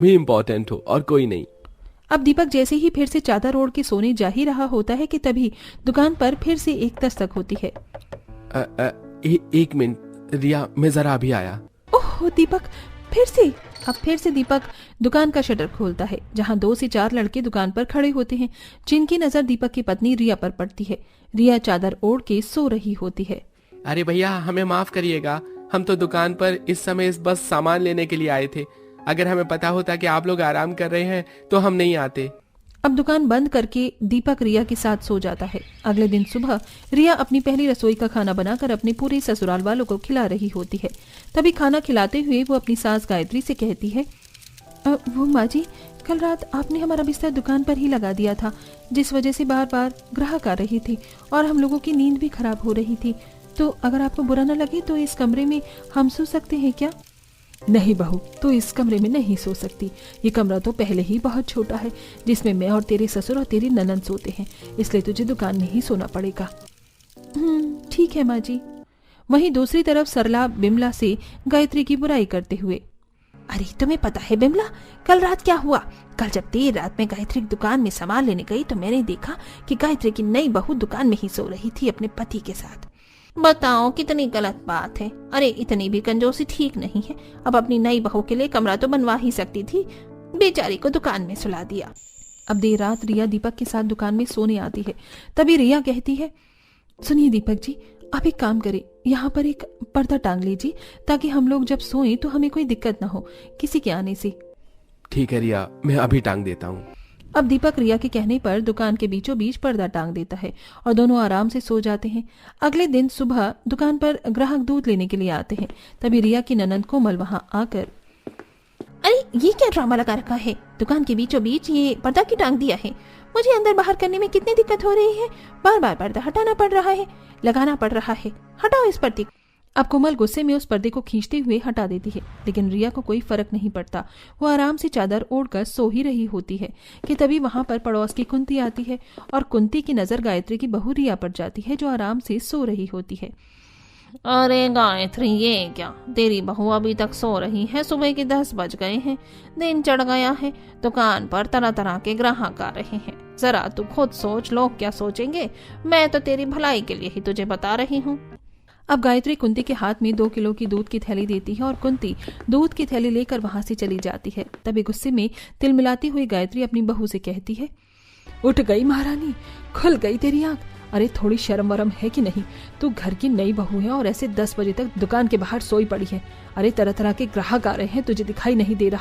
भी इम्पोर्टेंट हो और कोई नहीं। अब दीपक जैसे ही फिर से चादर ओढ़ के सोने जा ही रहा होता है कि तभी दुकान पर फिर से एक दस्तक होती है। एक मिनट रिया, मैं जरा अभी आया। ओह दीपक, फिर से। अब फिर से दीपक दुकान का शटर खोलता है, जहां 2 से 4 लड़के दुकान पर खड़े होते हैं, जिनकी नजर दीपक की पत्नी रिया पर पड़ती है। रिया चादर ओढ़ के सो रही होती है। अरे भैया, हमें माफ करिएगा, हम तो दुकान पर इस समय बस सामान लेने के लिए आए थे। अगर हमें पता होता कि आप लोग आराम कर रहे हैं तो हम नहीं आते। अब दुकान बंद करके दीपक रिया के साथ सो जाता है। अगले दिन सुबह रिया अपनी पहली रसोई का खाना बनाकर अपने पूरे ससुराल वालों को खिला रही होती है। तभी खाना खिलाते हुए वो अपनी सास गायत्री से कहती है, वो माँ जी, कल रात आपने हमारा बिस्तर दुकान पर ही लगा दिया था, जिस वजह से बार बार ग्राहक आ रही थी और हम लोगों की नींद भी खराब हो रही थी। तो अगर आपको बुरा न लगे तो इस कमरे में हम सो सकते हैं क्या? नहीं बहू, तो इस कमरे में नहीं सो सकती। ये कमरा तो पहले ही बहुत छोटा है, जिसमें मैं और तेरे ससुर और तेरी ननद सोते हैं, इसलिए तुझे दुकान में ही सोना पड़ेगा। ठीक है माँ जी। वहीं दूसरी तरफ सरला बिमला से गायत्री की बुराई करते हुए, अरे तुम्हें पता है बिमला, कल रात क्या हुआ? कल जब देर रात में गायत्री की दुकान में सामान लेने गई तो मैंने देखा कि गायत्री की नई बहू दुकान में ही सो रही थी अपने पति के साथ। बताओ कितनी गलत बात है। अरे इतनी भी कंजूसी ठीक नहीं है। अब अपनी नई बहू के लिए कमरा तो बनवा ही सकती थी, बेचारी को दुकान में सुला दिया। अब देर रात रिया दीपक के साथ दुकान में सोने आती है। तभी रिया कहती है, सुनिए दीपक जी, आप एक काम करें, यहाँ पर एक पर्दा टांग लीजिए ताकि हम लोग जब सोएं तो हमें कोई दिक्कत ना हो किसी के आने से। ठीक है रिया, मैं अभी टांग देता हूँ। अब दीपक रिया के कहने पर दुकान के बीचों बीच पर्दा टांग देता है और दोनों आराम से सो जाते हैं। अगले दिन सुबह दुकान पर ग्राहक दूध लेने के लिए आते हैं। तभी रिया की ननद कोमल वहां आकर, अरे ये क्या ड्रामा लगा रखा है? दुकान के बीचों बीच ये पर्दा क्यों टांग दिया है? मुझे अंदर बाहर करने में कितनी दिक्कत हो रही है। बार बार पर्दा हटाना पड़ रहा है, लगाना पड़ रहा है। हटाओ इस पर्दे। अब कोमल गुस्से में उस पर्दे को खींचते हुए हटा देती है, लेकिन रिया को कोई फर्क नहीं पड़ता। वो आराम से चादर ओढ़कर सो ही रही होती है कि तभी वहां पर पड़ोस की कुंती आती है और कुंती की नजर गायत्री की बहू रिया पर जाती है, जो आराम से सो रही होती है। अरे गायत्री, ये क्या, तेरी बहू अभी तक सो रही है? सुबह के 10 बज गए हैं, दिन चढ़ गया है, दुकान पर तरह तरह के ग्राहक आ रहे हैं। जरा तू खुद सोच, लोग क्या सोचेंगे? मैं तो तेरी भलाई के लिए ही तुझे बता रही हूँ। अब गायत्री कुंती के हाथ में 2 किलो की दूध की थैली देती है और कुंती दूध की थैली लेकर वहां से चली जाती है। तभी गुस्से में तिल मिलाती हुई गायत्री अपनी बहू से कहती है, उठ गई महारानी, खुल गई तेरी आंख। अरे थोड़ी शर्म वरम है कि नहीं? तू घर की नई बहू है और ऐसे 10 बजे तक दुकान के बाहर सोई पड़ी है। अरे तरह तरह के ग्राहक आ रहे हैं, तुझे दिखाई नहीं दे रहा?